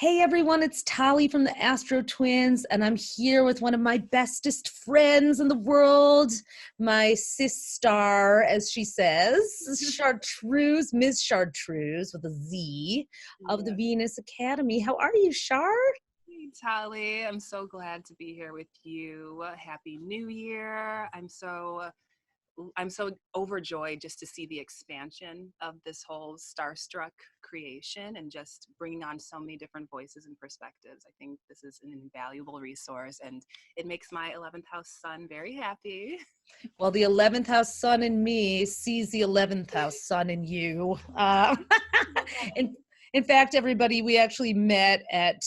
Hey everyone, it's Tali from the AstroTwins, and I'm here with one of my bestest friends in the world, my sis star, as she says, Chartreuse, mizChartreuse with a Z of the Yeah. Venus Academy. How are you, Char? Hey, Tali, I'm so glad to be here with you. Happy New Year. I'm so overjoyed just to see the expansion of this whole STARSTRUCK creation and just bringing on so many different voices and perspectives. I think this is an invaluable resource and it makes my 11th house sun very happy. Well, the 11th house sun in me sees the 11th house sun in you. In, in fact, everybody, we actually met at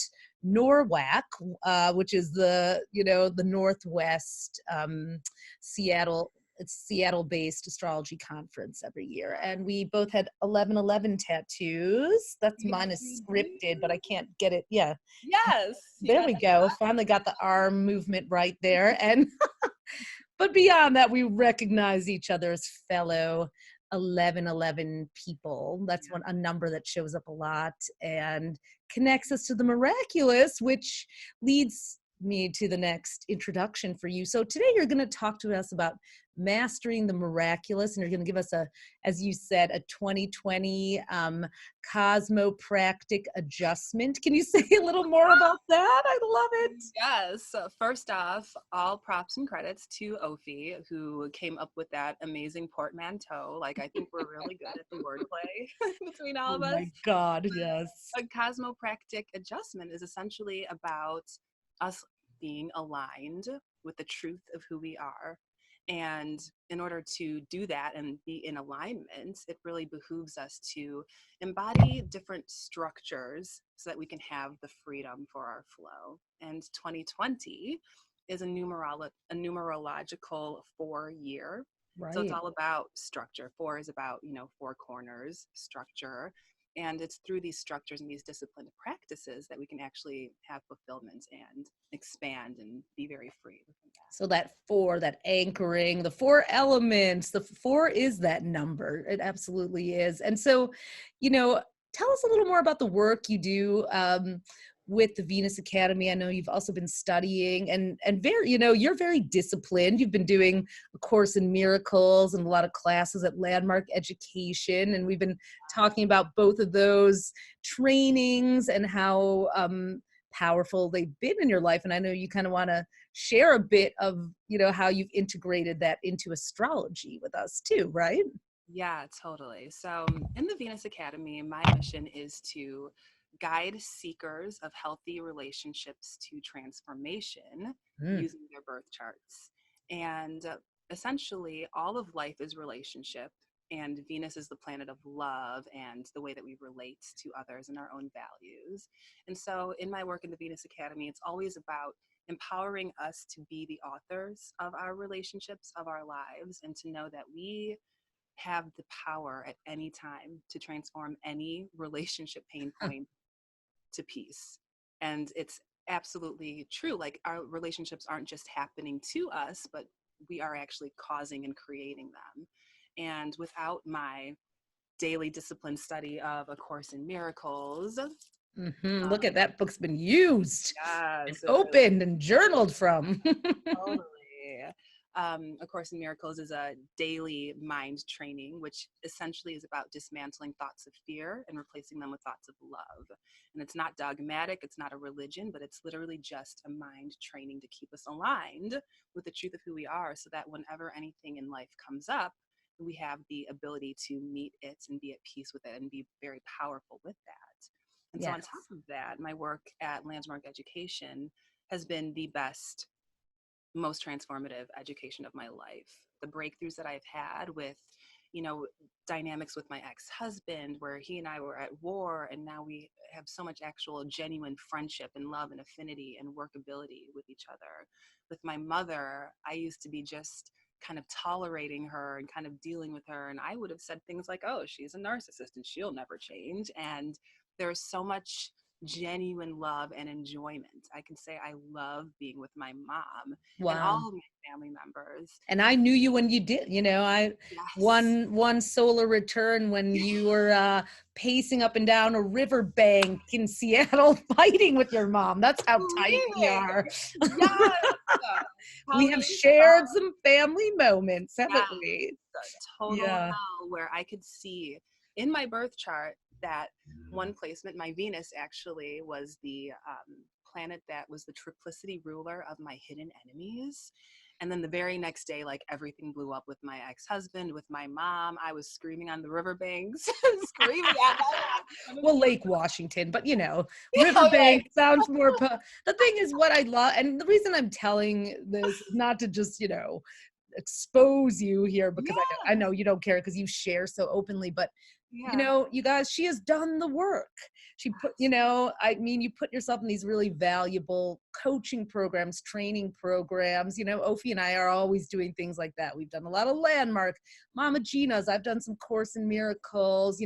NORWAC, which is the Northwest Seattle. It's Seattle-based astrology conference every year, and we both had 1111 tattoos. That's Yes, mine is we scripted, but I do. can't get it. Yeah, Yes, you there got we that go. done. Finally got the arm movement right there, and but beyond that, we recognize each other as fellow 1111 people. That's Yeah. a number that shows up a lot and connects us to the miraculous, which leads me to the next introduction for you. So today you're going to talk to us about mastering the miraculous, and you're going to give us as you said, a 2020 cosmopractic adjustment. Can you say a little more about that? I love it. Yes. So first off, all props and credits to Ophi, who came up with that amazing portmanteau. Like, I think we're really good at the wordplay between all Oh of us. my God, yes. A cosmopractic adjustment is essentially about us being aligned with the truth of who we are. And in order to do that and be in alignment, it really behooves us to embody different structures so that we can have the freedom for our flow. And 2020 is a numerological 4 year. So it's Right. all about structure. Four is about, four corners, structure. And it's through these structures and these disciplined practices that we can actually have fulfillment and expand and be very free within that. So that four, that anchoring, the four elements, the four is that number. It absolutely is. And so, tell us a little more about the work you do with the Venus Academy. I know you've also been studying and very, you're very disciplined. You've been doing a course in miracles and a lot of classes at Landmark Education. And we've been talking about both of those trainings and how powerful they've been in your life. And I know you kind of want to share a bit of how you've integrated that into astrology with us too, right? Yeah, totally. So in the Venus Academy, my mission is to guide seekers of healthy relationships to transformation Mm. using their birth charts. And essentially, all of life is relationship, and Venus is the planet of love and the way that we relate to others and our own values. And so, in my work in the Venus Academy, it's always about empowering us to be the authors of our relationships, of our lives, and to know that we have the power at any time to transform any relationship pain point to peace. And it's absolutely true. Like, our relationships aren't just happening to us, but we are actually causing and creating them. And without my daily discipline study of A Course in Miracles, Look at that, book's been used and yes, it really opened and journaled from. totally. A Course in Miracles is a daily mind training, which essentially is about dismantling thoughts of fear and replacing them with thoughts of love. And it's not dogmatic, it's not a religion, but it's literally just a mind training to keep us aligned with the truth of who we are so that whenever anything in life comes up, we have the ability to meet it and be at peace with it and be very powerful with that. And so, on Yes. top of that, my work at Landmark Education has been the best, most transformative education of my life. The breakthroughs that I've had with, you know, dynamics with my ex-husband, where he and I were at war, and now we have so much actual genuine friendship and love and affinity and workability with each other. With my mother, I used to be just kind of tolerating her and kind of dealing with her, and I would have said things like, oh, she's a narcissist and she'll never change. And there's so much genuine love and enjoyment. I can say I love being with my mom and Wow. all of my family members. And I knew you when you did, I Yes. one solar return when you were pacing up and down a riverbank in Seattle fighting with your mom. That's how tight we Screaming. are. Yes. We have Telling shared some family moments, haven't yes, we? total Yeah. hell, where I could see in my birth chart that one placement, my Venus actually was the planet that was the triplicity ruler of my hidden enemies. And then the very next day, like everything blew up with my ex-husband, with my mom. I was screaming on the riverbanks, screaming at my mom. Well, Lake Washington, but Oh, yeah. Riverbank sounds more. The thing is, what I love, and the reason I'm telling this is not to just, expose you here because I know Yes. you don't care because you share so openly, but Yeah. you guys, she has done the work. She put, I mean, you put yourself in these really valuable coaching programs, training programs. Ophi and I are always doing things like that. We've done a lot of landmark Mama Gina's. I've done some Course in Miracles,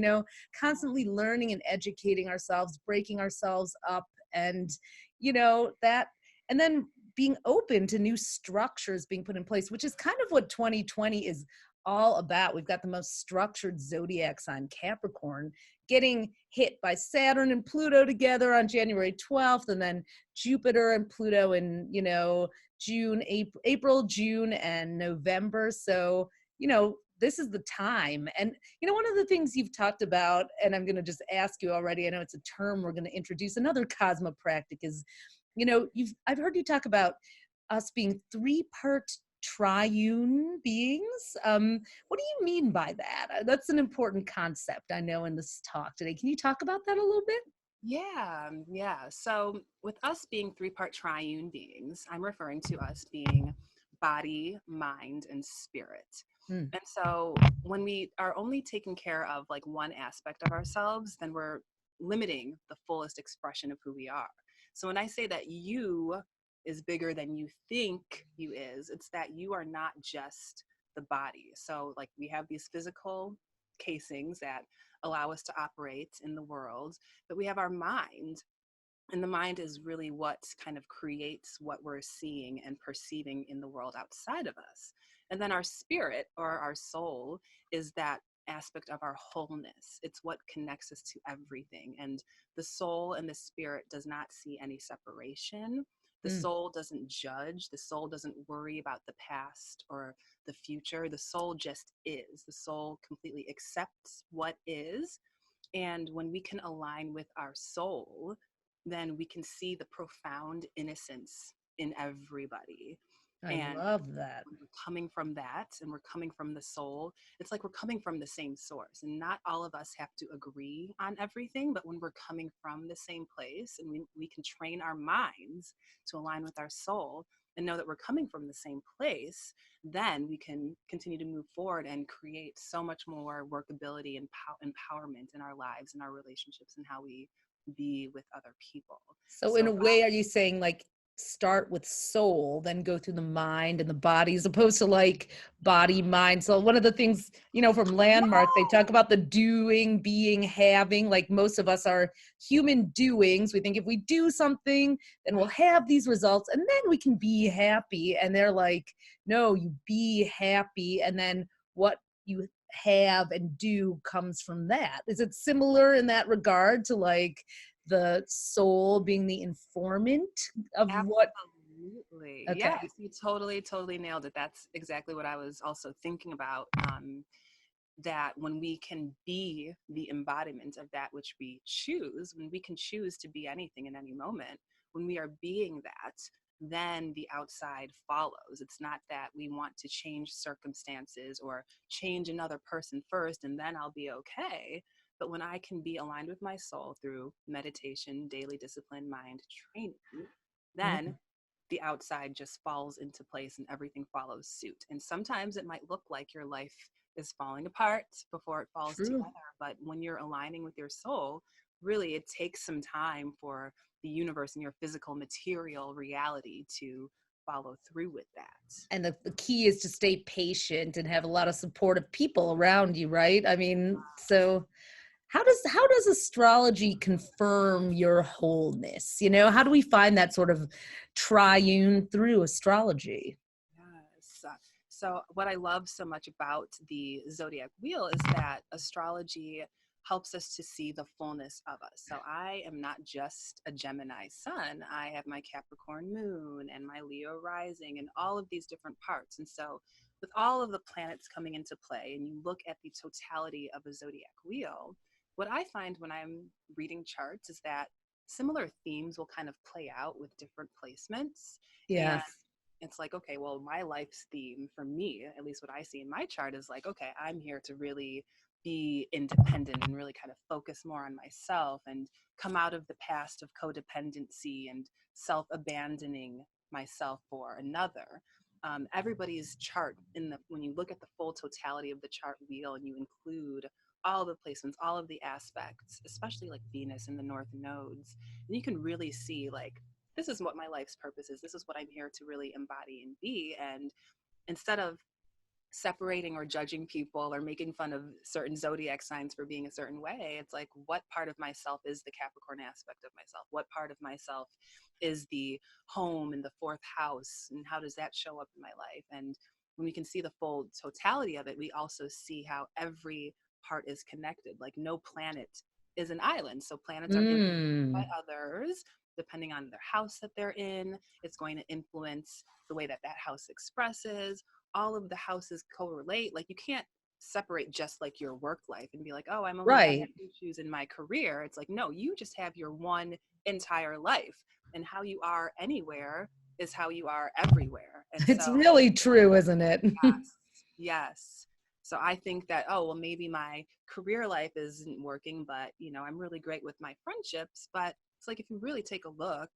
constantly learning and educating ourselves, breaking ourselves up, and that, and then being open to new structures being put in place, which is kind of what 2020 is all about. We've got the most structured zodiac sign, Capricorn, getting hit by Saturn and Pluto together on January 12th, and then Jupiter and Pluto in, June, April, June, and November. So, this is the time. And, one of the things you've talked about, and I'm going to just ask you already, I know it's a term we're going to introduce, another cosmopractic is, I've heard you talk about us being three-part triune beings. What do you mean by that? That's an important concept, I know, in this talk today. Can you talk about that a little bit? Yeah. So, with us being three-part triune beings, I'm referring to us being body, mind, and spirit. Mm. And so, when we are only taking care of like one aspect of ourselves, then we're limiting the fullest expression of who we are. So, when I say that you is bigger than you think you is, it's that you are not just the body. So, like, we have these physical casings that allow us to operate in the world, but we have our mind, and the mind is really what kind of creates what we're seeing and perceiving in the world outside of us. And then our spirit, or our soul, is that aspect of our wholeness. It's what connects us to everything. And the soul and the spirit does not see any separation. The Mm. soul doesn't judge. The soul doesn't worry about the past or the future. The soul just is. The soul completely accepts what is. And when we can align with our soul, then we can see the profound innocence in everybody. I And love that. when we're coming from that, and we're coming from the soul, it's like we're coming from the same source. And not all of us have to agree on everything, but when we're coming from the same place, and we can train our minds to align with our soul and know that we're coming from the same place, then we can continue to move forward and create so much more workability and empowerment in our lives and our relationships and how we be with other people. So in So a way, are you saying like start with soul, then go through the mind and the body, as opposed to like body, mind? So one of the things, from Landmark, they talk about the doing, being, having, like most of us are human doings. We think if we do something, then we'll have these results and then we can be happy. And they're like, no, you be happy. And then what you have and do comes from that. Is it similar in that regard to like the soul being the informant of what? absolutely. Okay. Yes, you totally nailed it. That's exactly what I was also thinking about. That when we can be the embodiment of that which we choose, when we can choose to be anything in any moment, when we are being that, then the outside follows. It's not that we want to change circumstances or change another person first and then I'll be okay. But when I can be aligned with my soul through meditation, daily discipline, mind training, then Mm. the outside just falls into place and everything follows suit. And sometimes it might look like your life is falling apart before it falls True. together. But when you're aligning with your soul, really it takes some time for the universe and your physical material reality to follow through with that. And the key is to stay patient and have a lot of supportive people around you, right? I mean, so How does astrology confirm your wholeness? You know, how do we find that sort of triune through astrology? Yes. So what I love so much about the zodiac wheel is that astrology helps us to see the fullness of us. So I am not just a Gemini sun. I have my Capricorn moon and my Leo rising and all of these different parts. And so with all of the planets coming into play and you look at the totality of a zodiac wheel, what I find when I'm reading charts is that similar themes will kind of play out with different placements. And Yes. it's like, okay, well, my life's theme for me, at least what I see in my chart, is like, okay, I'm here to really be independent and really kind of focus more on myself and come out of the past of codependency and self abandoning myself for another. Everybody's chart when you look at the full totality of the chart wheel and you include all the placements, all of the aspects, especially like Venus and the North nodes, and you can really see like this is what my life's purpose is. This is what I'm here to really embody and be. And instead of separating or judging people or making fun of certain zodiac signs for being a certain way, it's like, what part of myself is the Capricorn aspect of myself? What part of myself is the home in the fourth house? And how does that show up in my life? And when we can see the full totality of it, we also see how every part is connected. Like no planet is an island. So planets are influenced by Mm. others. Depending on their house that they're in, it's going to influence the way that that house expresses. All of the houses correlate. Like you can't separate just like your work life and be like, oh, I'm only having Right. issues in my career. It's like, no, you just have your one entire life, and how you are anywhere is how you are everywhere. And It's so really true, isn't it? yes, yes. So I think that, oh, well, maybe my career life isn't working, but I'm really great with my friendships. But it's like if you really take a look,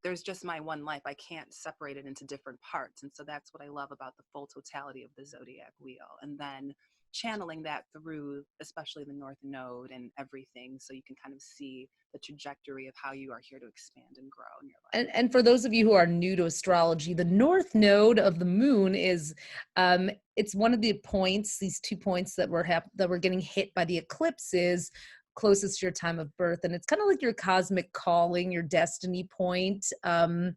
there's just my one life. I can't separate it into different parts. And so that's what I love about the full totality of the zodiac wheel. And then channeling that through, especially the North Node and everything. So you can kind of see the trajectory of how you are here to expand and grow in your life. And for those of you who are new to astrology, the north node of the moon is it's one of the points, these 2 points that we're getting hit by the eclipses closest to your time of birth, and it's kind of like your cosmic calling, your destiny point. And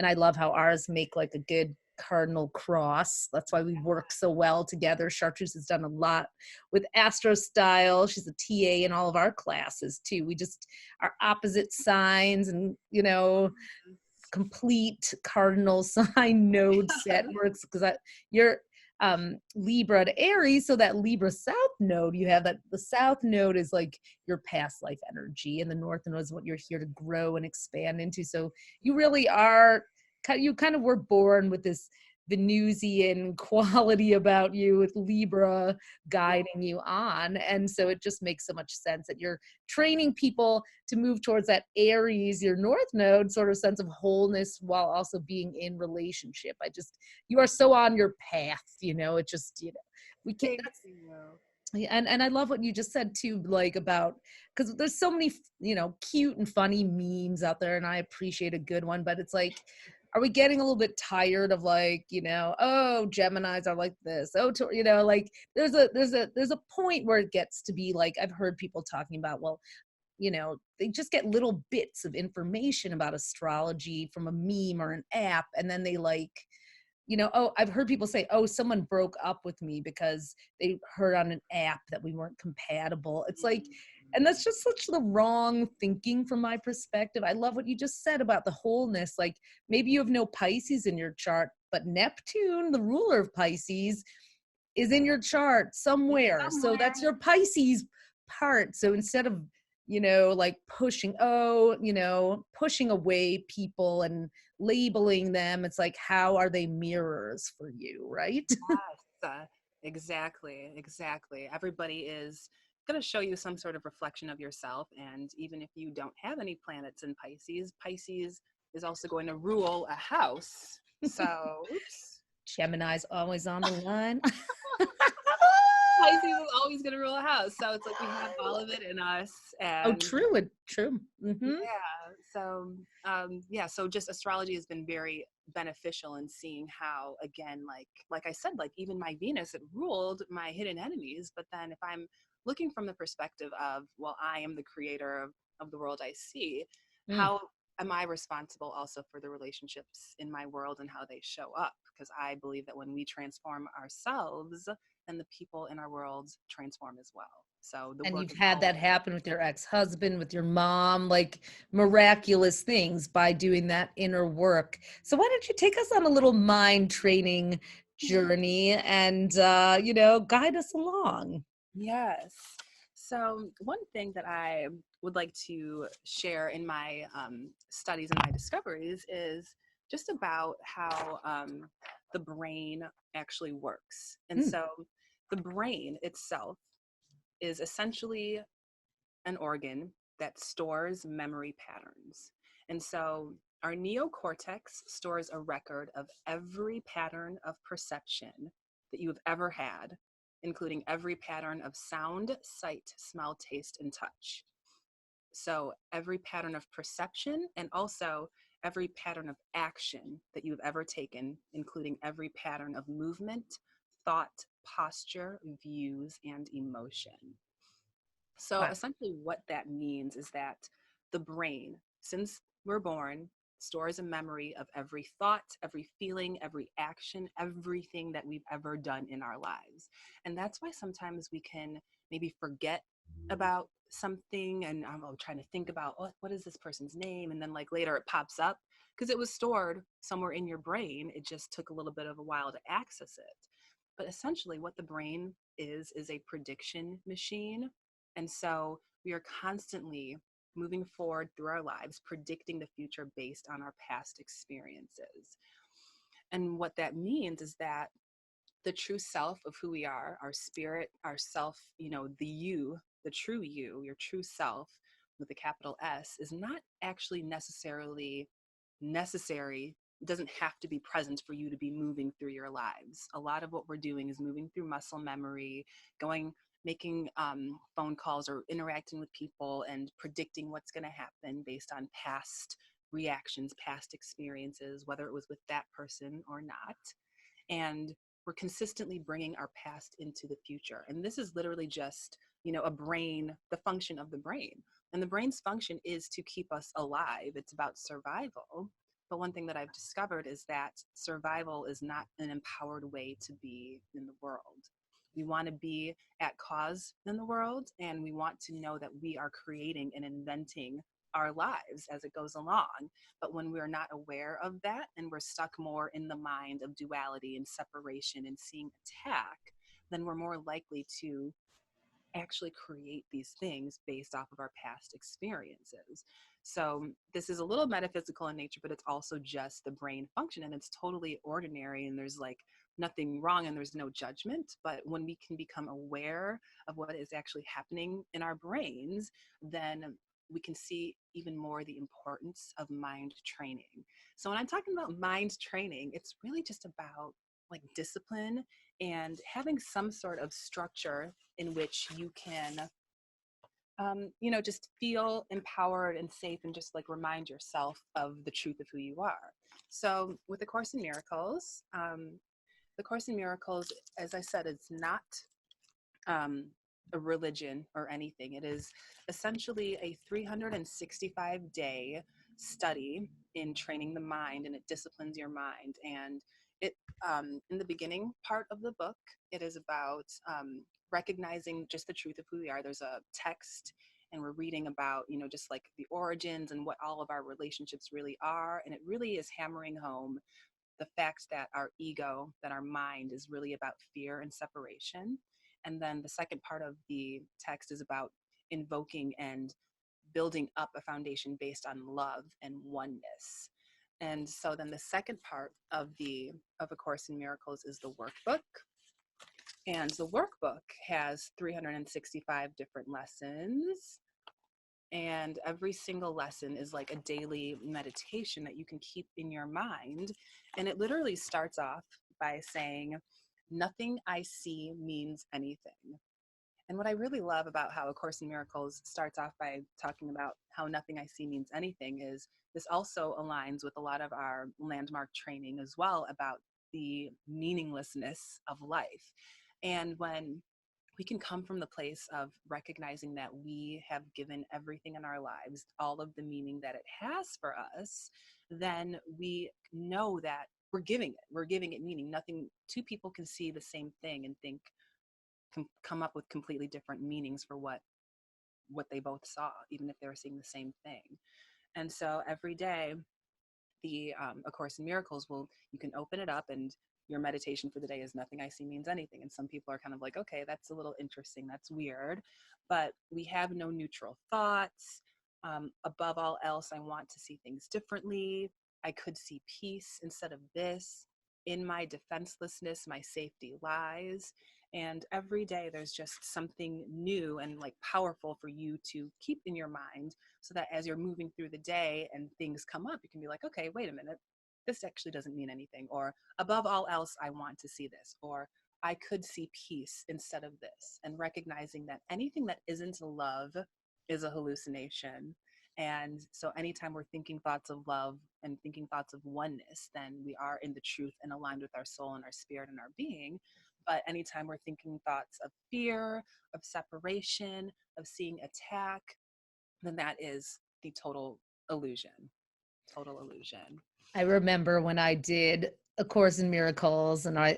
I love how ours make like a good cardinal cross. That's why we work so well together. Chartreuse has done a lot with Astro Style. She's a TA in all of our classes too. We just are opposite signs, and complete cardinal sign node set works because you're Libra to Aries, so that Libra South node, you have that the South node is like your past life energy, and the North node is what you're here to grow and expand into. So you really are you kind of were born with this Venusian quality about you, with Libra guiding you on. And so it just makes so much sense that you're training people to move towards that Aries, your North node sort of sense of wholeness while also being in relationship. You are so on your path, it just, we can't, Thank that's, you. and I love what you just said too, like about, because there's so many, cute and funny memes out there, and I appreciate a good one, but it's like, are we getting a little bit tired of like, oh, Geminis are like this, oh, like there's a point where it gets to be like, I've heard people talking about, well, they just get little bits of information about astrology from a meme or an app, and then they like, oh, I've heard people say, oh, someone broke up with me because they heard on an app that we weren't compatible. It's like, and that's just such the wrong thinking from my perspective. I love what you just said about the wholeness. Like maybe you have no Pisces in your chart, but Neptune, the ruler of Pisces, is in your chart somewhere. So Somewhere. that's your Pisces part. So instead of, like pushing away people and labeling them, it's like, how are they mirrors for you, right? Yes, exactly. Everybody is going to show you some sort of reflection of yourself. And even if you don't have any planets in Pisces, Pisces is also going to rule a house. So, oops. Gemini's always on the line. Pisces is always going to rule a house. So it's like we have all of it in us. Oh, And true. yeah, so yeah, so just astrology has been very beneficial in seeing how, again, like I said, like even my Venus, it ruled my hidden enemies. But then if I'm looking from the perspective of, well, I am the creator of the world I see. Mm. How am I responsible also for the relationships in my world and how they show up? Because I believe that when we transform ourselves, then the people in our worlds transform as well. So the And work you've is had always, that happen with your ex-husband, with your mom, like miraculous things by doing that inner work. So why don't you take us on a little mind training journey and guide us along? yes. So one thing that I would like to share in my studies and my discoveries is just about how the brain actually works. And Mm. so the brain itself is essentially an organ that stores memory patterns. And so our neocortex stores a record of every pattern of perception that you have ever had, including every pattern of sound, sight, smell, taste, and touch. So every pattern of perception and also every pattern of action that you've ever taken, including every pattern of movement, thought, posture, views, and emotion. So Wow. essentially, what that means is that the brain, since we're born, stores a memory of every thought, every feeling, every action, everything that we've ever done in our lives. And that's why sometimes we can maybe forget about something and I'm trying to think about what is this person's name, and then like later it pops up because it was stored somewhere in your brain. It just took a little bit of a while to access it. But essentially what the brain is a prediction machine. And so we are constantly moving forward through our lives, predicting the future based on our past experiences. And what that means is that the true self of who we are, our spirit, our self, the you, the true you, your true self with a capital S, is not actually necessarily necessary. It doesn't have to be present for you to be moving through your lives. A lot of what we're doing is moving through muscle memory, making phone calls or interacting with people and predicting what's going to happen based on past reactions, past experiences, whether it was with that person or not. And we're consistently bringing our past into the future. And this is literally just, a brain, the function of the brain. And the brain's function is to keep us alive. It's about survival. But one thing that I've discovered is that survival is not an empowered way to be in the world. We want to be at cause in the world, and we want to know that we are creating and inventing our lives as it goes along. But when we're not aware of that and we're stuck more in the mind of duality and separation and seeing attack, then we're more likely to actually create these things based off of our past experiences. So this is a little metaphysical in nature, but it's also just the brain function, and it's totally ordinary, and there's like nothing wrong and there's no judgment. But when we can become aware of what is actually happening in our brains, then we can see even more the importance of mind training. So when I'm talking about mind training, it's really just about like discipline and having some sort of structure in which you can just feel empowered and safe and just like remind yourself of the truth of who you are. So with the Course in Miracles, the Course in Miracles, as I said, it's not a religion or anything. It is essentially a 365-day study in training the mind, and it disciplines your mind. And it, in the beginning part of the book, it is about recognizing just the truth of who we are. There's a text, and we're reading about, just like the origins and what all of our relationships really are. And it really is hammering home the fact that our ego, that our mind is really about fear and separation. And then the second part of the text is about invoking and building up a foundation based on love and oneness. And so then the second part of A Course in Miracles is the workbook. And the workbook has 365 different lessons. And every single lesson is like a daily meditation that you can keep in your mind. And it literally starts off by saying, "Nothing I see means anything." And what I really love about how A Course in Miracles starts off by talking about how nothing I see means anything is this also aligns with a lot of our landmark training as well about the meaninglessness of life. And when we can come from the place of recognizing that we have given everything in our lives all of the meaning that it has for us, then we know that we're giving it meaning. Nothing, two people can see the same thing and think, come up with completely different meanings for what they both saw, even if they were seeing the same thing. And so every day, the A Course in Miracles will, you can open it up and your meditation for the day is nothing I see means anything. And some people are kind of like, okay, that's a little interesting, that's weird, but we have no neutral thoughts. Above all else, I want to see things differently. I could see peace instead of this. In my defenselessness, my safety lies. And every day there's just something new and like powerful for you to keep in your mind, so that as you're moving through the day and things come up, you can be like, okay, wait a minute, this actually doesn't mean anything. Or above all else, I want to see this. Or I could see peace instead of this. And recognizing that anything that isn't love is a hallucination. And so anytime we're thinking thoughts of love and thinking thoughts of oneness, then we are in the truth and aligned with our soul and our spirit and our being. But anytime we're thinking thoughts of fear, of separation, of seeing attack, then that is the total illusion. Total illusion. I remember when I did A Course in Miracles, and I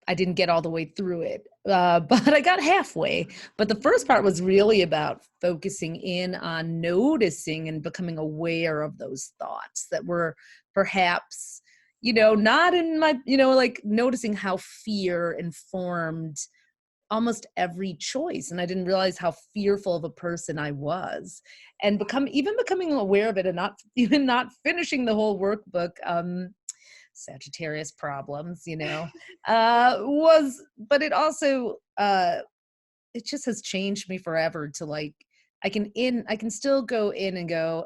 I didn't get all the way through it, but I got halfway. But the first part was really about focusing in on noticing and becoming aware of those thoughts that were perhaps, not in my, like noticing how fear informed almost every choice, and I didn't realize how fearful of a person I was, and becoming aware of it, and not finishing the whole workbook. Sagittarius problems, was, but it also it just has changed me forever to like, I can still go in and go,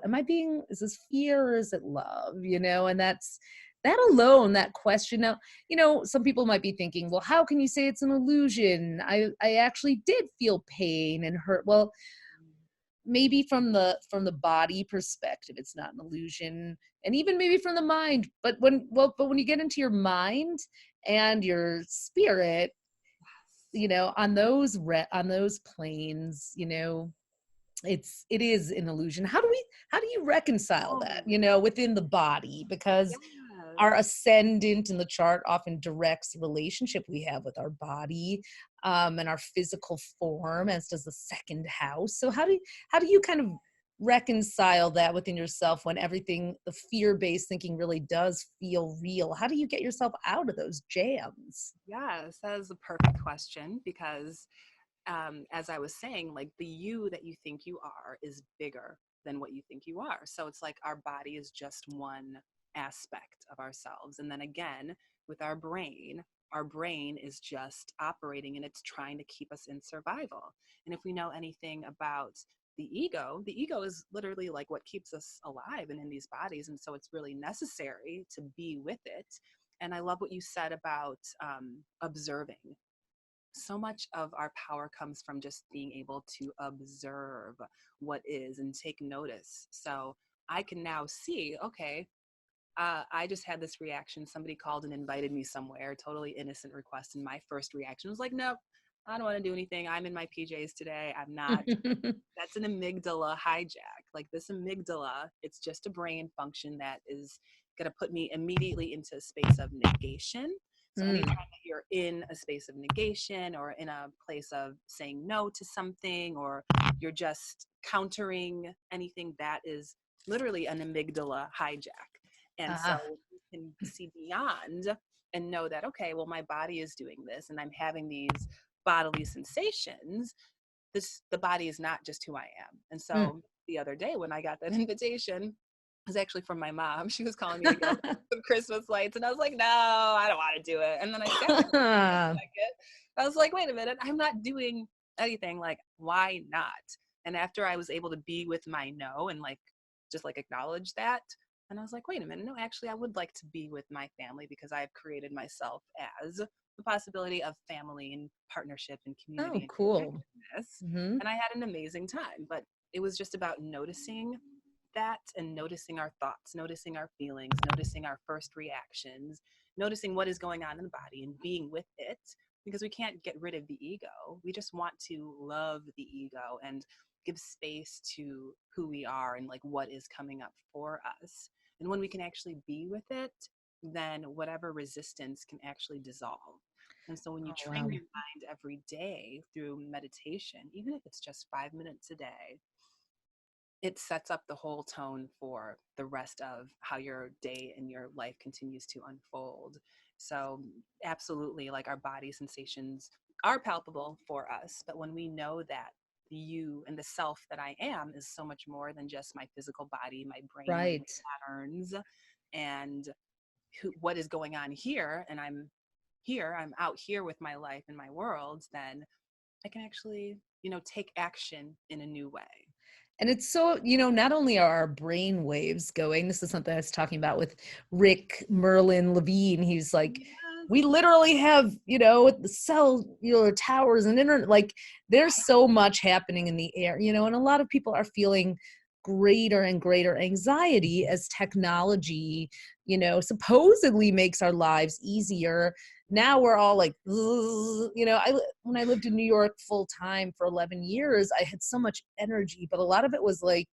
is this fear or is it love? And that alone, that question. Now, some people might be thinking, well, how can you say it's an illusion? I actually did feel pain and hurt. Well, maybe from the body perspective, it's not an illusion, and even maybe from the mind. But when you get into your mind and your spirit, on those planes, it is an illusion. How do you reconcile that, within the body? Because Yes. our ascendant in the chart often directs the relationship we have with our body, and our physical form, as does the second house. So how do you kind of reconcile that within yourself when everything, the fear-based thinking, really does feel real? How do you get yourself out of those jams? Yes, that is a perfect question, because as I was saying, like the you that you think you are is bigger than what you think you are. So it's like our body is just one aspect of ourselves. And then again, with our brain is just operating and it's trying to keep us in survival. And if we know anything about the ego is literally like what keeps us alive and in these bodies. And so it's really necessary to be with it. And I love what you said about observing. So much of our power comes from just being able to observe what is and take notice. So I can now see, okay, I just had this reaction. Somebody called and invited me somewhere, totally innocent request. And my first reaction was like, nope, I don't want to do anything. I'm in my PJs today. I'm not. That's an amygdala hijack. Like this amygdala, it's just a brain function that is going to put me immediately into a space of negation. So anytime that you're in a space of negation or in a place of saying no to something, or you're just countering anything, that is literally an amygdala hijack. And so Ah. you can see beyond and know that, okay, well, my body is doing this and I'm having these bodily sensations. The body is not just who I am. And so the other day when I got that invitation, it was actually from my mom. She was calling me to go some Christmas lights, and I was like, no, I don't want to do it. And then I sat there for a second. I was like, wait a minute, I'm not doing anything. Like, why not? And after I was able to be with my no and like just like acknowledge that, and I was like, wait a minute, no, actually, I would like to be with my family, because I've created myself as the possibility of family and partnership and community Oh, and cool. connectedness. Mm-hmm. And I had an amazing time. But it was just about noticing that and noticing our thoughts, noticing our feelings, noticing our first reactions, noticing what is going on in the body and being with it. because we can't get rid of the ego. We just want to love the ego and give space to who we are and like what is coming up for us. And when we can actually be with it, then whatever resistance can actually dissolve. And so when you Oh, train wow. your mind every day through meditation, even if it's just 5 minutes a day, it sets up the whole tone for the rest of how your day and your life continues to unfold. So absolutely, like our body sensations are palpable for us, but when we know that the you and the self that I am is so much more than just my physical body, my brain, Right. my patterns, and what is going on here, and I'm out here with my life and my world, then I can actually, take action in a new way. And it's so, not only are our brain waves going, this is something I was talking about with Rick Merlin Levine. He's like, Yes. we literally have, the cellular towers and internet, like there's so much happening in the air, and a lot of people are feeling greater and greater anxiety as technology, supposedly makes our lives easier. Now we're all like, when I lived in New York full time for 11 years, I had so much energy, but a lot of it was like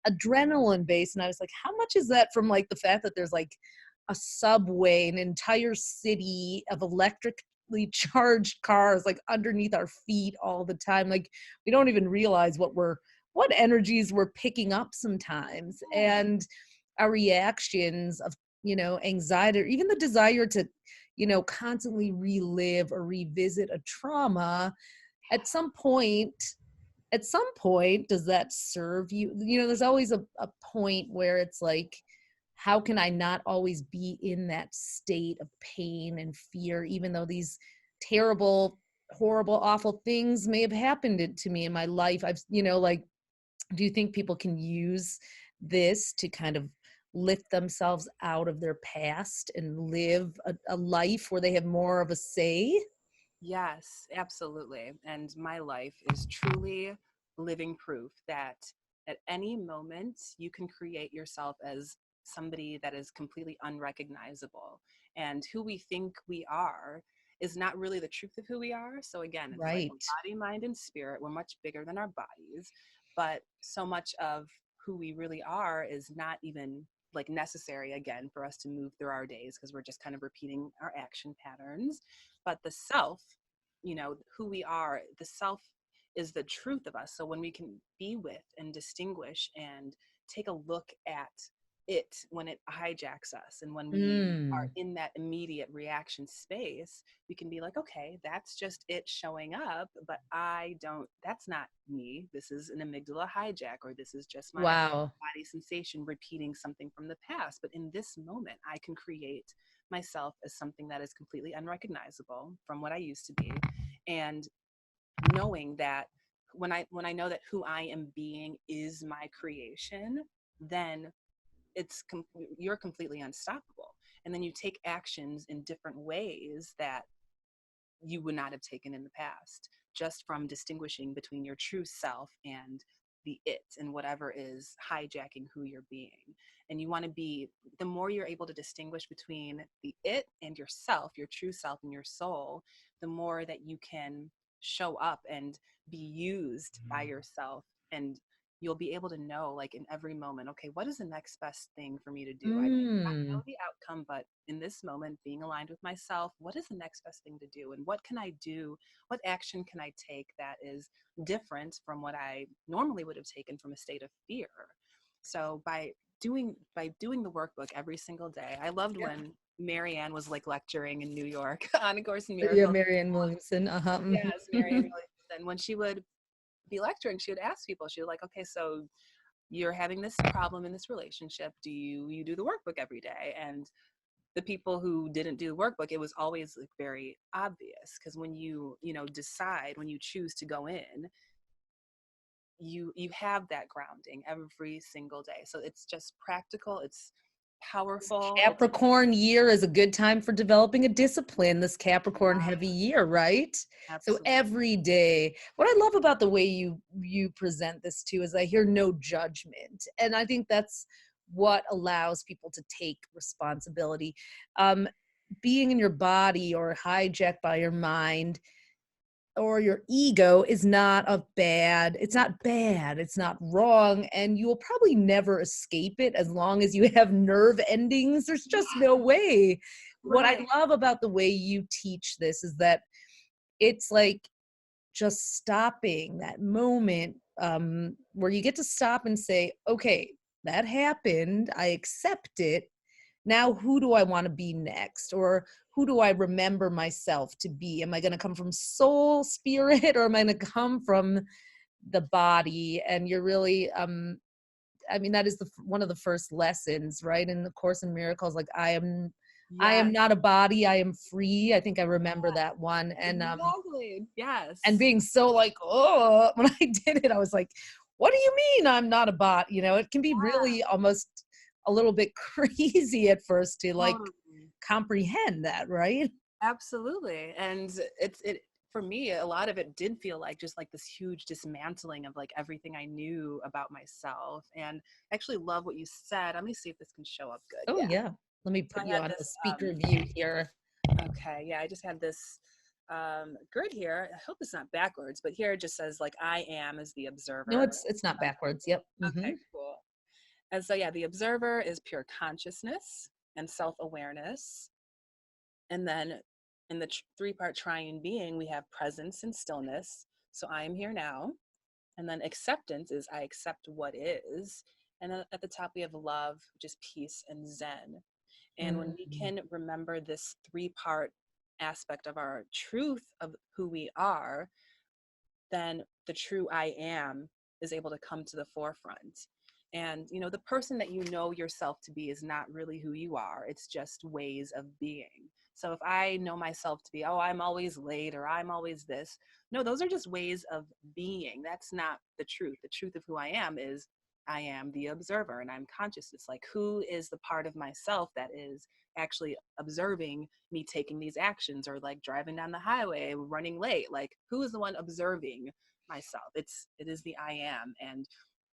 adrenaline based. And I was like, how much is that from like the fact that there's like a subway, an entire city of electrically charged cars like underneath our feet all the time? Like we don't even realize what energies we're picking up sometimes. And our reactions of, anxiety, or even the desire to, constantly relive or revisit a trauma at some point. At some point, does that serve you? There's always a point where it's like, how can I not always be in that state of pain and fear, even though these terrible, horrible, awful things may have happened to me in my life? Like, do you think people can use this to kind of lift themselves out of their past and live a life where they have more of a say? Yes, absolutely. And my life is truly living proof that at any moment you can create yourself as somebody that is completely unrecognizable. And who we think we are is not really the truth of who we are. So again, it's like Right. body, mind, and spirit. We're much bigger than our bodies, but so much of who we really are is not even like necessary again for us to move through our days, because we're just kind of repeating our action patterns. But the self, who we are, the self is the truth of us. So when we can be with and distinguish and take a look at it when it hijacks us, and when we are Mm. in that immediate reaction space, we can be like, okay, that's just it showing up, but that's not me. This is an amygdala hijack, or this is just my Wow. body sensation repeating something from the past. But in this moment, I can create myself as something that is completely unrecognizable from what I used to be. And knowing that when I know that who I am being is my creation, then you're completely unstoppable. And then you take actions in different ways that you would not have taken in the past, just from distinguishing between your true self and the it and whatever is hijacking who you're being. And you want to be, the more you're able to distinguish between the it and yourself, your true self and your soul, the more that you can show up and be used by yourself. And you'll be able to know, like in every moment, okay, what is the next best thing for me to do? I may not Mm. know the outcome, but in this moment, being aligned with myself, what is the next best thing to do? And what can I do? What action can I take that is different from what I normally would have taken from a state of fear? So by doing the workbook every single day, I loved when Marianne was like lecturing in New York on A Course in Yeah, Miracles. Marianne Williamson. Uh-huh. Yes, Marianne Williamson. When she would be lecturing, she would ask people, she would like, okay, so you're having this problem in this relationship. Do you do the workbook every day? And the people who didn't do the workbook, it was always like very obvious, because when decide, when you choose to go in, you have that grounding every single day. So it's just practical, it's powerful, it's Capricorn year is a good time for developing a discipline, this Capricorn heavy right, year, right? So absolutely. every day, what I love about the way you present this too is I hear no judgment. And I think that's what allows people to take responsibility. Um, being in your body or hijacked by your mind or your ego is not it's not bad, it's not wrong, and you will probably never escape it as long as you have nerve endings. There's just no way. What I Right. love about the way you teach this is that it's like just stopping that moment, where you get to stop and say, okay, that happened, I accept it. Now who do I want to be next? Or who do I remember myself to be? Am I going to come from soul, spirit, or am I going to come from the body? And you're really, I mean, that is one of the first lessons, right? In the Course in Miracles, like I am Yes. not a body, I am free. I think I remember that one. Exactly. And Yes. being so like, oh, when I did it, I was like, what do you mean I'm not a bot? You know, it can be really almost a little bit crazy at first to like Totally. comprehend that, right? Absolutely. And it for me, a lot of it did feel like just like this huge dismantling of like everything I knew about myself. And I actually love what you said. Let me see if this can show up good. Oh Yeah. yeah. Let me So put I you had on the this speaker view here. okay, yeah, I just had this grid here. I hope it's not backwards, but here it just says like I am as the No, observer. it's not backwards. Yep. Okay, cool. And so yeah, the observer is pure consciousness and self-awareness. And then in the three-part triune being, we have presence and stillness. So I am here now. And then acceptance is I accept what is. And then at the top, we have love, which is peace and zen. And when we Mhm. can remember this three-part aspect of our truth of who we are, then the true I am is able to come to the forefront. And you know, the person that you know yourself to be is not really who you are. It's just ways of being. So if I know myself to be, oh, I'm always late or I'm always this, no, those are just ways of being. That's not the truth. The truth of who I am is I am the observer and I'm conscious. It's like, who is the part of myself that is actually observing me taking these actions or like driving down the highway, running late? Like, who is the one observing myself? It is the I am. And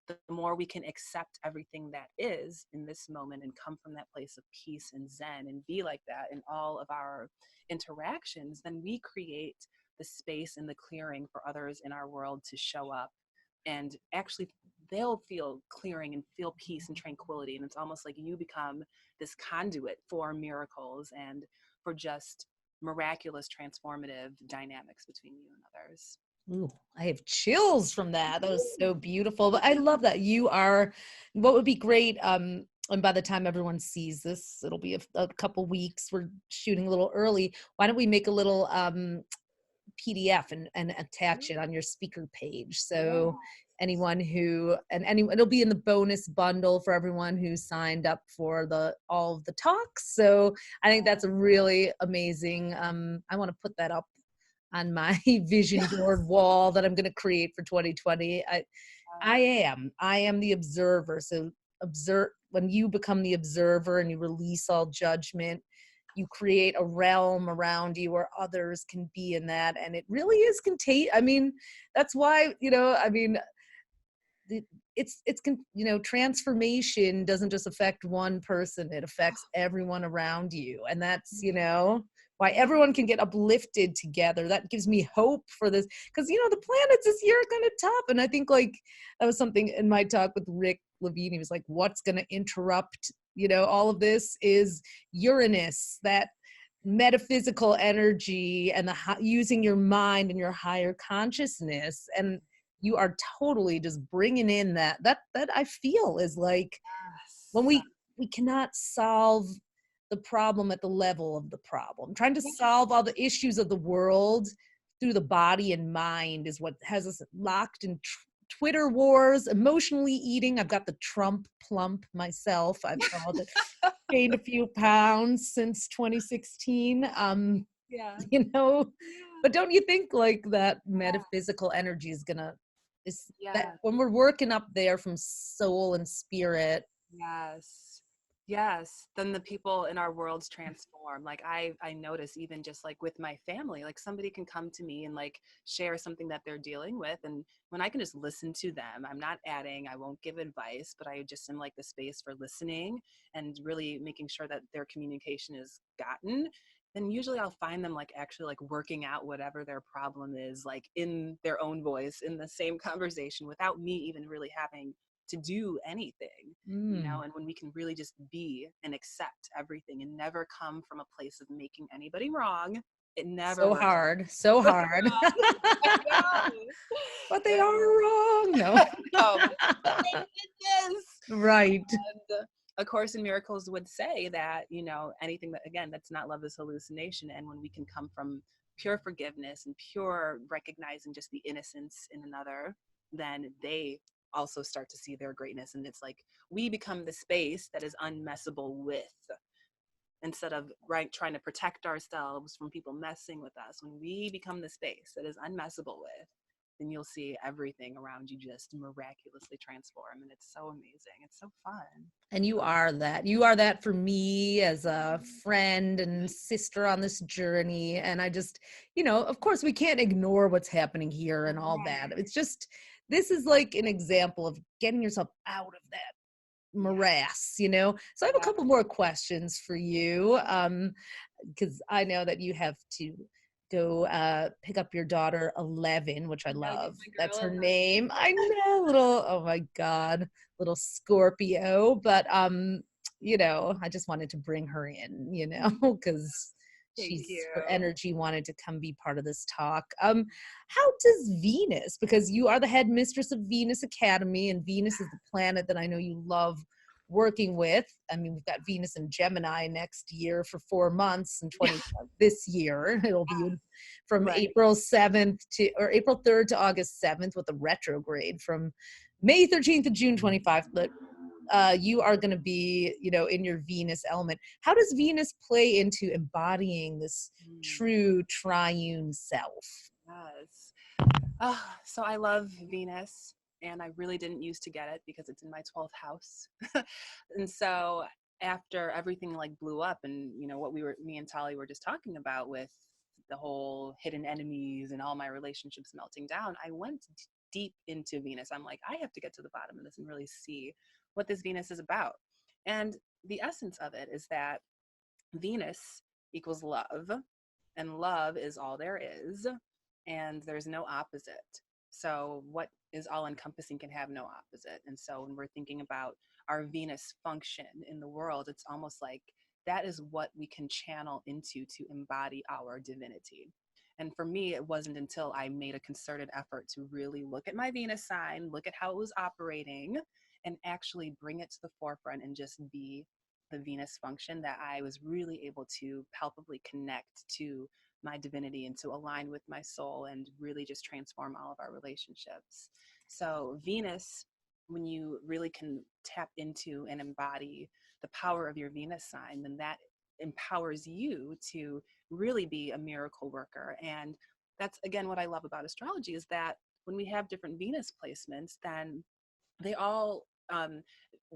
the more we can accept everything that is in this moment and come from that place of peace and zen and be like that in all of our interactions, then we create the space and the clearing for others in our world to show up and actually they'll feel clearing and feel peace and tranquility. And it's almost like you become this conduit for miracles and for just miraculous transformative dynamics between you and others. Ooh, I have chills from that. That was so beautiful. But I love that you are, what would be great, and by the time everyone sees this, it'll be a couple weeks. We're shooting a little early. Why don't we make a little PDF and attach it on your speaker page? So anyone who, it'll be in the bonus bundle for everyone who signed up for all of the talks. So I think that's a really amazing, I want to put that up on my vision board wall that I'm going to create for 2020. I am the observer. So when you become the observer and you release all judgment, you create a realm around you where others can be in that. And it really is contagious. I mean, that's why, I mean, transformation doesn't just affect one person, it affects everyone around you. And that's, why everyone can get uplifted together. That gives me hope for this, because the planets this year are kind of tough. And I think like that was something in my talk with Rick Levine. He was like, what's going to interrupt all of this is Uranus, that metaphysical energy, and using your mind and your higher consciousness. And you are totally just bringing in that I feel is like when Yes. we cannot solve the problem at the level of the problem. Trying to solve all the issues of the world through the body and mind is what has us locked in Twitter wars, emotionally eating. I've got the Trump plump myself. I've called it. Gained a few pounds since 2016. Yeah. But don't you think like that metaphysical energy is that Yeah. when we're working up there from soul and spirit, Yes. Yes, then the people in our worlds transform. Like I notice even just like with my family, like somebody can come to me and like share something that they're dealing with. And when I can just listen to them, I'm not adding, I won't give advice, but I just am like the space for listening and really making sure that their communication is gotten. Then usually I'll find them like actually like working out whatever their problem is, like in their own voice, in the same conversation without me even really having to do anything, you know. Mm. And when we can really just be and accept everything and never come from a place of making anybody wrong, it never So works. hard, so hard. I know. But they are wrong. No. No, but it is. Right. And A Course in Miracles would say that, you know, anything that, again, that's not love is hallucination. And when we can come from pure forgiveness and pure recognizing just the innocence in another, then they also start to see their greatness. And it's like we become the space that is unmessable with, instead of trying to protect ourselves from people messing with us. When we become the space that is unmessable with, then you'll see everything around you just miraculously transform. And it's so amazing. It's so fun. And you are that. You are that for me as a friend and sister on this journey. And I just, of course, we can't ignore what's happening here and all that. Right. It's just, this is like an example of getting yourself out of that morass. So I have a Yeah. couple more questions for you, because I know that you have to go pick up your daughter 11, which I I gotta get love. my That's girl her in name. I know, little, oh my God, little Scorpio. But I just wanted to bring her in, because Thank her you. energy wanted to come be part of this talk. How does Venus, because you are the head mistress of Venus Academy, and Venus is the planet that I know you love working with. I mean, we've got Venus in Gemini next year for 4 months, and this year it'll be from Right. April 3rd to August 7th, with a retrograde from May 13th to June 25th. But you are going to be, in your Venus element. How does Venus play into embodying this true triune self? Yes. So I love Venus, and I really didn't used to get it because it's in my 12th house. And so after everything like blew up, and what me and Tali were just talking about with the whole hidden enemies and all my relationships melting down, I went deep into Venus. I'm like, I have to get to the bottom of this and really see what this Venus is about. And the essence of it is that Venus equals love, and love is all there is, and there's no opposite. So, what is all encompassing can have no opposite. And so, when we're thinking about our Venus function in the world, it's almost like that is what we can channel into to embody our divinity. And for me, it wasn't until I made a concerted effort to really look at my Venus sign, look at how it was operating, and actually bring it to the forefront and just be the Venus function, that I was really able to palpably connect to my divinity and to align with my soul and really just transform all of our relationships. So Venus, when you really can tap into and embody the power of your Venus sign, then that empowers you to really be a miracle worker. And that's, again, what I love about astrology, is that when we have different Venus placements, then they all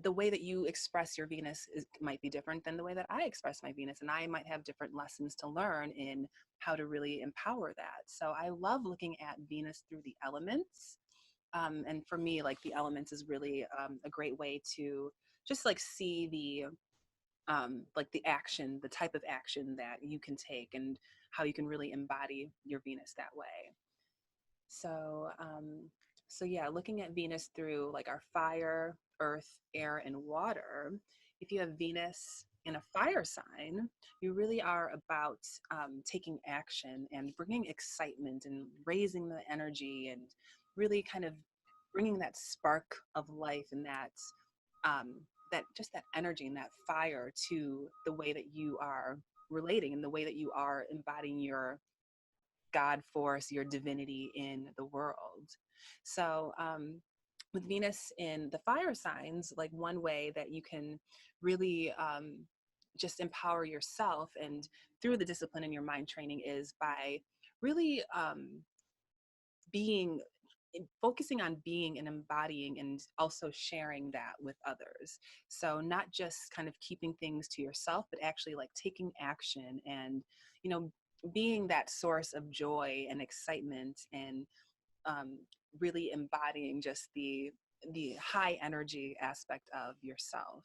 the way that you express your Venus might be different than the way that I express my Venus, and I might have different lessons to learn in how to really empower that. So I love looking at Venus through the elements, and for me, like, the elements is really a great way to just like see like the action, the type of action that you can take, and how you can really embody your Venus that way. So, so yeah, looking at Venus through like our fire, earth, air, and water. If you have Venus in a fire sign, you really are about taking action and bringing excitement and raising the energy, and really kind of bringing that spark of life, and that energy and that fire to the way that you are relating, and the way that you are embodying your God force, your divinity in the world. So, with Venus in the fire signs, like, one way that you can really just empower yourself and through the discipline in your mind training is by really being focusing on being and embodying and also sharing that with others. So not just kind of keeping things to yourself, but actually like taking action and, you know, being that source of joy and excitement, and um, really embodying just the high energy aspect of yourself.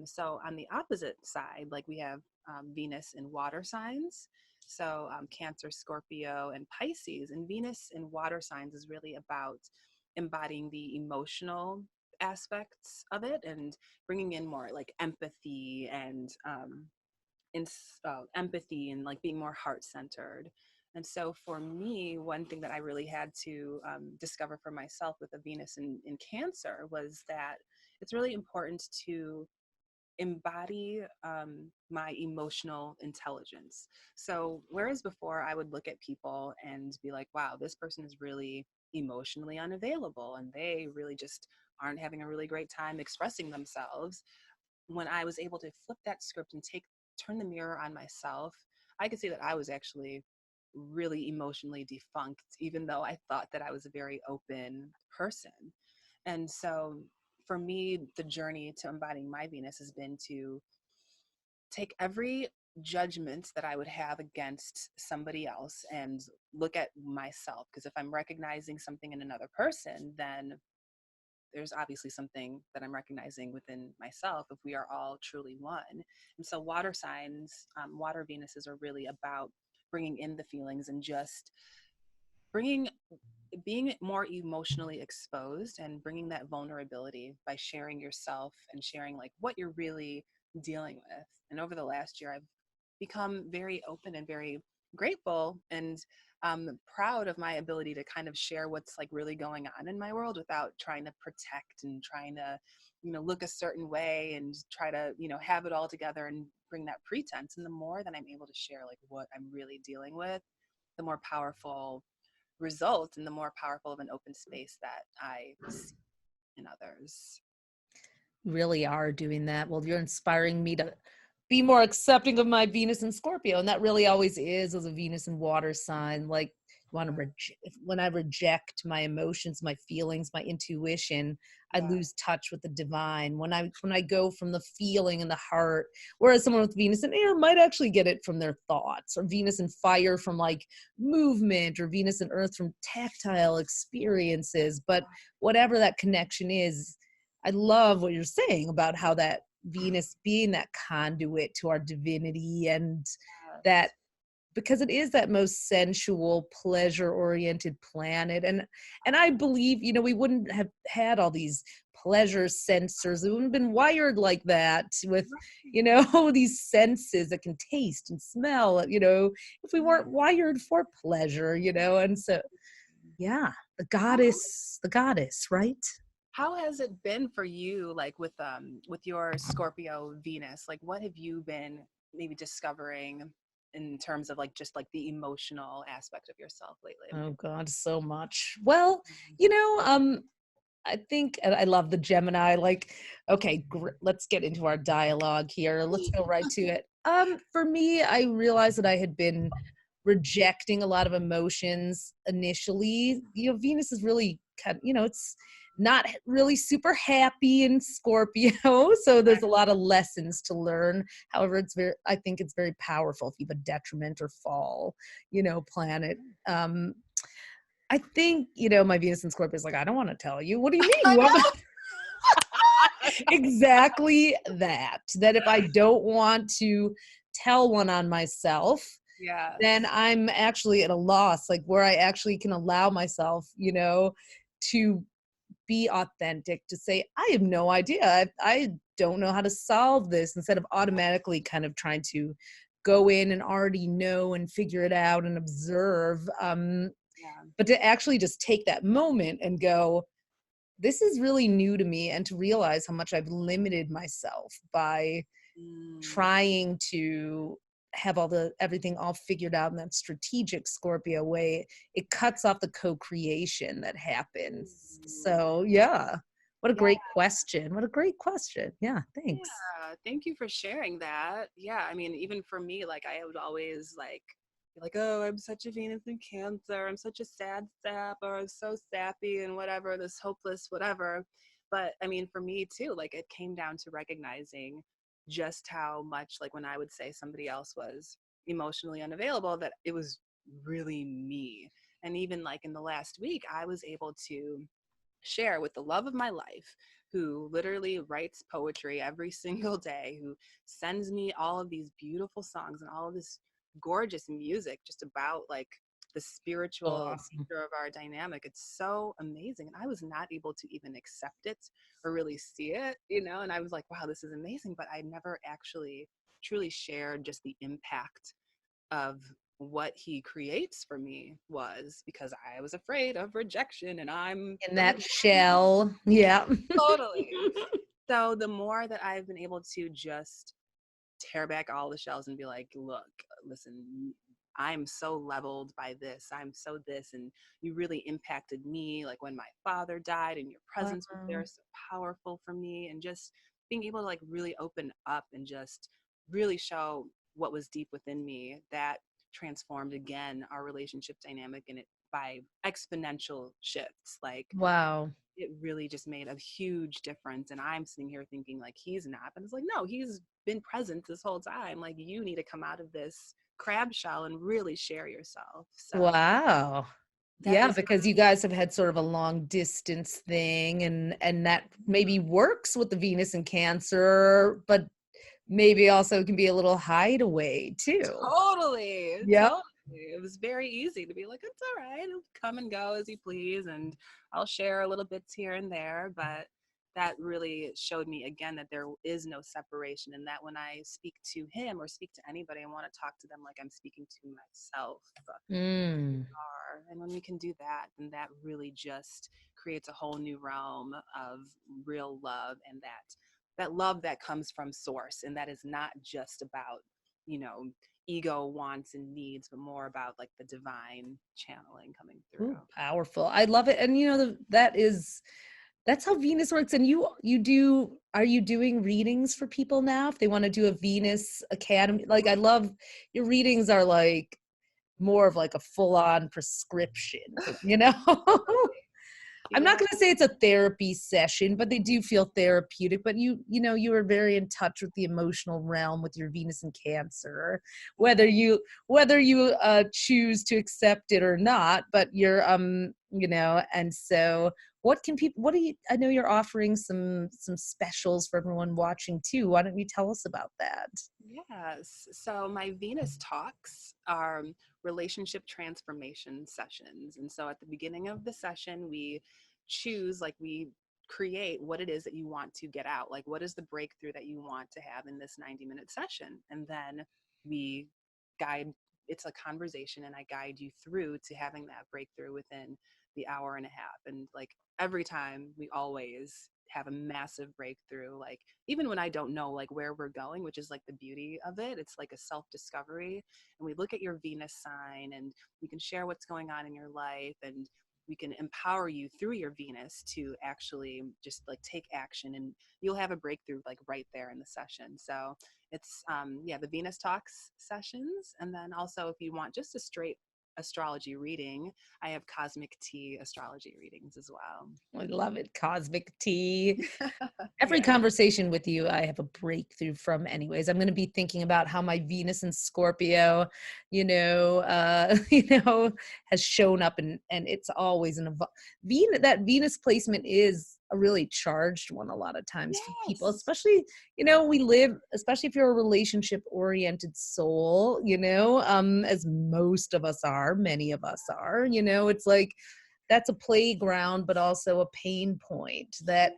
So on the opposite side, like we have Venus in water signs. So Cancer, Scorpio, and Pisces. And Venus in water signs is really about embodying the emotional aspects of it and bringing in more like empathy and empathy and like being more heart centered. And so for me, one thing that I really had to discover for myself with the Venus in Cancer was that it's really important to embody my emotional intelligence. So whereas before I would look at people and be like, wow, this person is really emotionally unavailable and they really just aren't having a really great time expressing themselves, when I was able to flip that script and turn the mirror on myself, I could see that I was actually really emotionally defunct, even though I thought that I was a very open person. And so for me, the journey to embodying my Venus has been to take every judgment that I would have against somebody else and look at myself. Because if I'm recognizing something in another person, then there's obviously something that I'm recognizing within myself if we are all truly one. And so water signs, water Venuses are really about bringing in the feelings and just bringing being more emotionally exposed and bringing that vulnerability by sharing yourself and sharing like what you're really dealing with. And over the last year, I've become very open and very grateful and proud of my ability to kind of share what's like really going on in my world without trying to protect and trying to, you know, look a certain way and try to, you know, have it all together and bring that pretense. And the more that I'm able to share like what I'm really dealing with, the more powerful results and the more powerful of an open space that I see in others. You really are doing that. Well, you're inspiring me to be more accepting of my Venus and Scorpio. And that really always is as a Venus and water sign. Like when I reject my emotions, my feelings, my intuition, I Yeah. lose touch with the divine. When I go from the feeling and the heart, whereas someone with Venus and air might actually get it from their thoughts, or Venus and fire from like movement, or Venus and earth from tactile experiences. But whatever that connection is, I love what you're saying about how that Venus being that conduit to our divinity, and that, Yes. because it is that most sensual, pleasure-oriented planet. And I believe, you know, we wouldn't have had all these pleasure sensors. We wouldn't have been wired like that with, you know, these senses that can taste and smell, you know, if we weren't wired for pleasure, you know. And so, yeah, How the goddess, right? how has it been for you, like with your Scorpio Venus? Like, what have you been maybe discovering in terms of like just like the emotional aspect of yourself lately? Oh God, so much. Well, you know, I think I love the Gemini. Like, okay, let's get into our dialogue here. Let's go right to it. For me, I realized that I had been rejecting a lot of emotions initially. You know, Venus is really kind of, you know, it's not really super happy in Scorpio, so there's a lot of lessons to learn. However, I think it's very powerful if you have a detriment or fall, you know, planet. Um, I think, you know, my Venus and Scorpio is like, I don't want to tell you. What do you mean? I You want know. exactly that. That if I don't want to tell one on myself, then Yes. I'm actually at a loss, like where I actually can allow myself, you know, to be authentic, to say, I have no idea. I don't know how to solve this, instead of automatically kind of trying to go in and already know and figure it out and observe. Yeah. But to actually just take that moment and go, this is really new to me, and to realize how much I've limited myself by Mm. trying to have everything all figured out in that strategic Scorpio way. It cuts off the co-creation that happens. Mm. So yeah, what a Yeah. great question. What a great question. Yeah, thanks. Yeah. Thank you for sharing that. Yeah. I mean, even for me, like I would always like, be like, oh, I'm such a Venus in Cancer, I'm such a sad sap, or I'm so sappy and whatever, this hopeless whatever. But I mean, for me too, like it came down to recognizing just how much, like when I would say somebody else was emotionally unavailable, that it was really me. And even like in the last week, I was able to share with the love of my life, who literally writes poetry every single day, who sends me all of these beautiful songs and all of this gorgeous music just about like the spiritual Awesome. nature of our dynamic. It's so amazing. And I was not able to even accept it or really see it, you know, and I was like, wow, this is amazing. But I never actually truly shared just the impact of what he creates for me, was because I was afraid of rejection and I'm In the that shell. Yeah. totally. So the more that I've been able to just tear back all the shells and be like, look, listen, I'm so leveled by this, I'm so this, and you really impacted me, like when my father died and your presence was there, Wow. so powerful for me. And just being able to like really open up and just really show what was deep within me, that transformed again our relationship dynamic, and it by exponential shifts. Like Wow. it really just made a huge difference. And I'm sitting here thinking like he's not, but it's like, no, he's been present this whole time. Like you need to come out of this crab shell and really share yourself. So Wow. that Yeah, is because you guys have had sort of a long distance thing, and that maybe works with the Venus and Cancer, but maybe also can be a little hideaway too. totally, Yep. totally. It was very easy to be like, it's all right, it'll come and go as you please, and I'll share little bits here and there. But that really showed me again that there is no separation, and that when I speak to him or speak to anybody, I want to talk to them like I'm speaking to myself. Mm. Are. And when we can do that, then that really just creates a whole new realm of real love, and that love that comes from source, and that is not just about, you know, ego wants and needs, but more about like the divine channeling coming through. Ooh, powerful. I love it. And that's how Venus works. And are you doing readings for people now if they want to do a Venus Academy? Like I love your readings are like more of like a full-on prescription for. I'm not Yeah. going to say it's a therapy session, but they do feel therapeutic. But you are very in touch with the emotional realm with your Venus and Cancer, whether you choose to accept it or not. But and so what can people? What do you? I know you're offering some specials for everyone watching too. Why don't you tell us about that? Yes. So my Venus talks are relationship transformation sessions. And so at the beginning of the session, we choose, like, we create what it is that you want to get out. Like, what is the breakthrough that you want to have in this 90-minute session? And then we guide, it's a conversation, and I guide you through to having that breakthrough within the hour and a half. And like every time, we always have a massive breakthrough. Like, even when I don't know like where we're going, which is like the beauty of it, it's like a self-discovery. And we look at your Venus sign, and we can share what's going on in your life, and we can empower you through your Venus to actually just like take action, and you'll have a breakthrough like right there in the session. So it's the Venus talks sessions. And then also, if you want just a straight astrology reading, I have cosmic tea astrology readings as well. I love it. Cosmic tea. Every Yeah. conversation with you, I have a breakthrough from anyways. I'm going to be thinking about how my Venus and Scorpio, has shown up, and it's always that Venus placement is a really charged one a lot of times for people, Yes. especially, especially if you're a relationship oriented soul, as many of us are, it's like, that's a playground, but also a pain point that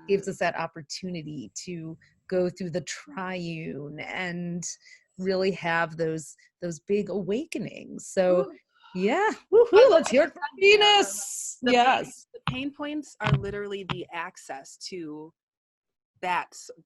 gives us that opportunity to go through the triune and really have those big awakenings. So Ooh, yeah, I woohoo, love let's what hear you it for said there. Venus. Yes. The pain points are literally the access to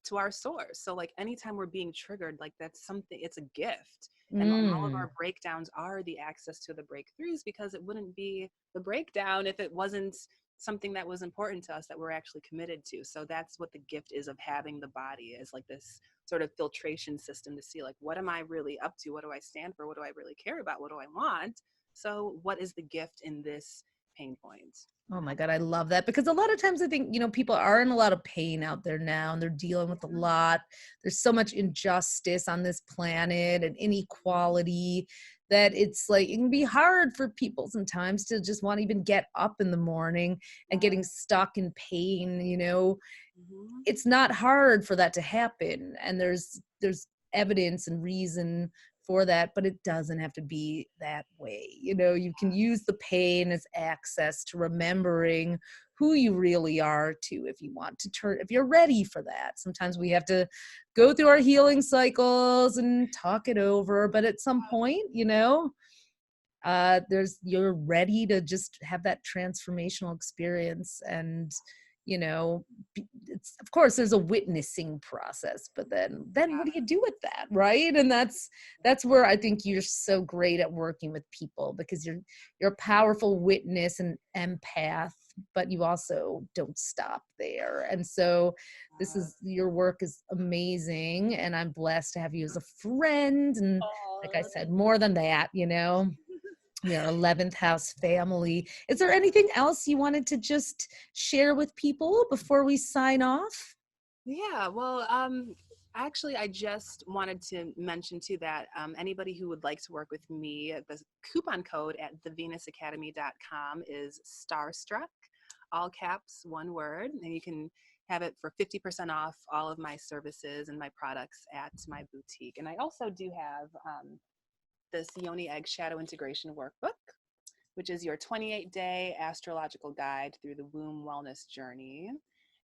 to our source. So like anytime we're being triggered, like that's something, it's a gift. And all of Mm. our breakdowns are the access to the breakthroughs, because it wouldn't be the breakdown if it wasn't something that was important to us that we're actually committed to. So that's what the gift is of having the body, is like this sort of filtration system to see like, what am I really up to? What do I stand for? What do I really care about? What do I want? So what is the gift in this pain point? Oh my God, I love that, because a lot of times I think, people are in a lot of pain out there now, and they're dealing with a lot. There's so much injustice on this planet and inequality that it's like, it can be hard for people sometimes to just want to even get up in the morning and getting stuck in pain. Mm-hmm. It's not hard for that to happen. And there's evidence and reason for that, but it doesn't have to be that way. You can use the pain as access to remembering who you really are too, if you want to if you're ready for that. Sometimes we have to go through our healing cycles and talk it over, but at some point, you're ready to just have that transformational experience. And it's, of course, there's a witnessing process, but then what do you do with that, right? And that's where I think you're so great at working with people, because you're a powerful witness and empath, but you also don't stop there. And so your work is amazing, and I'm blessed to have you as a friend, and like I said, more than that, we are 11th house family. Is there anything else you wanted to just share with people before we sign off? Yeah, well, actually, I just wanted to mention too that anybody who would like to work with me, the coupon code at thevenusacademy.com is STARSTRUCK, all caps, one word, and you can have it for 50% off all of my services and my products at my boutique. And I also do have this Yoni Egg Shadow Integration Workbook, which is your 28-day astrological guide through the womb wellness journey.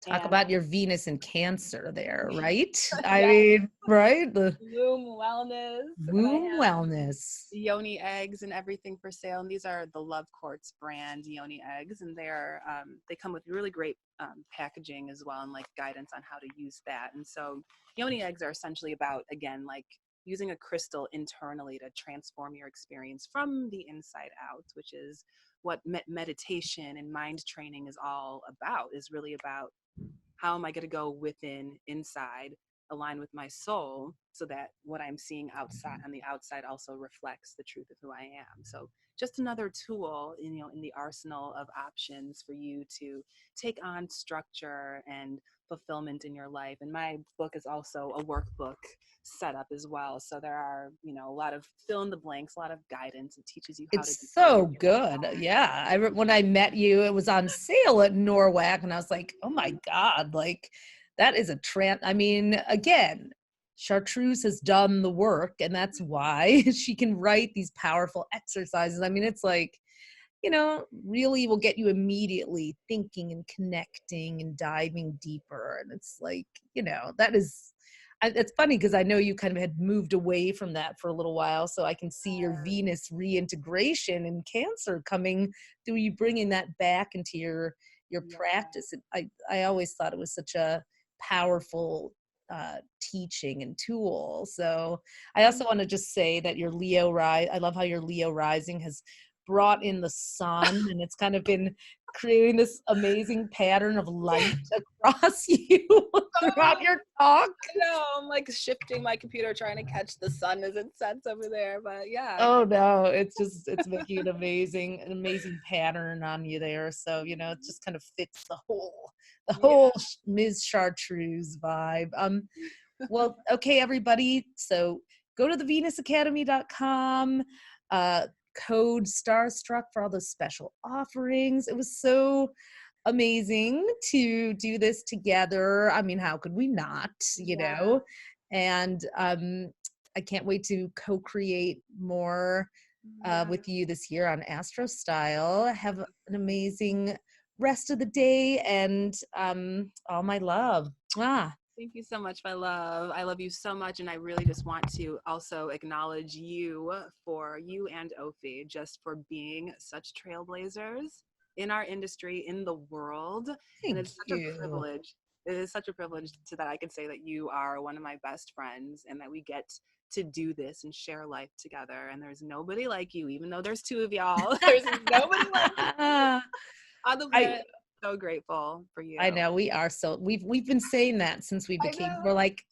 Talk about your Venus in Cancer there, right? I Yeah, mean, right? The womb wellness. womb wellness. Yoni eggs and everything for sale. And these are the Love Quartz brand Yoni eggs, and they come with really great packaging as well, and like guidance on how to use that. And so Yoni eggs are essentially about, again, like using a crystal internally to transform your experience from the inside out, which is what meditation and mind training is all about, is really about how am I going to go within, inside, align with my soul, so that what I'm seeing outside on the outside also reflects the truth of who I am. So just another tool in the arsenal of options for you to take on structure and fulfillment in your life. And my book is also a workbook setup as well. So there are, a lot of fill in the blanks, a lot of guidance. It teaches you how to. It's so good. Yeah. When I met you, it was on sale at Norwalk, and I was like, oh my God, like that is I mean, again, Chartreuse has done the work, and that's why she can write these powerful exercises. I mean, it's like, really will get you immediately thinking and connecting and diving deeper. And it's like, it's funny because I know you kind of had moved away from that for a little while. So I can see your Venus reintegration in Cancer coming through, you bringing that back into your practice. I always thought it was such a powerful teaching and tool. So I also want to just say that your I love how your Leo rising has brought in the sun, and it's kind of been creating this amazing pattern of light across you throughout your talk. No, I'm like shifting my computer trying to catch the sun as it sets over there, but yeah. Oh no, it's making an amazing pattern on you there. So it just kind of fits the whole mizChartreuse vibe. Well, okay, everybody. So go to thevenusacademy.com. Code STARSTRUCK for all those special offerings. It was so amazing to do this together. I mean, how could we not, know? And I can't wait to co-create more with you this year on Astro Style. Have an amazing rest of the day, and all my love. Thank you so much, my love. I love you so much, and I really just want to also acknowledge you and Ophi, just for being such trailblazers in our industry, in the world. Thank and it's such a privilege. It is such a privilege that I can say that you are one of my best friends, and that we get to do this and share life together. And there's nobody like you, even though there's two of y'all. There's nobody like you on the planet so grateful for you. I know we are. So we've been saying that since we I became, know. we're like,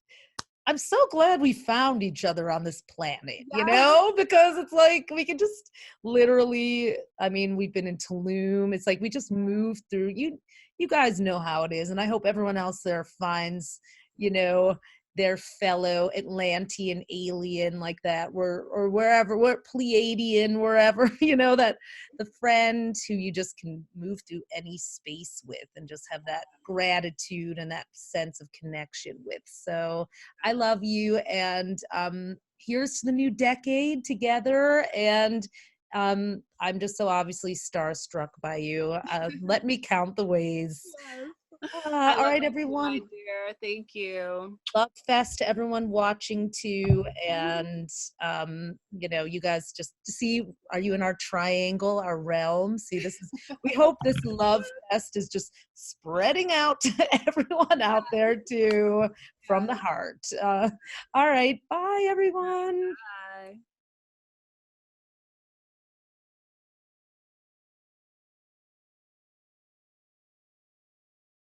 I'm so glad we found each other on this planet, you Yeah. know, because it's like we can just literally, I mean, we've been in Tulum. It's like we just move through. You guys know how it is. And I hope everyone else there finds, you know, their fellow Atlantean alien like that, or wherever, we're Pleiadian, wherever, you know, that the friend who you just can move through any space with and just have that gratitude and that sense of connection with. So I love you, and here's to the new decade together. And I'm just so obviously starstruck by you. Let me count the ways. Yes. I All love right, it too, my everyone. dear. Thank you. Love fest to everyone watching too. And you know, you guys just to see, are you in our triangle, our realm? See, this is, we hope this love fest is just spreading out to everyone out there too, from the Yes. heart. All right, bye everyone. Bye.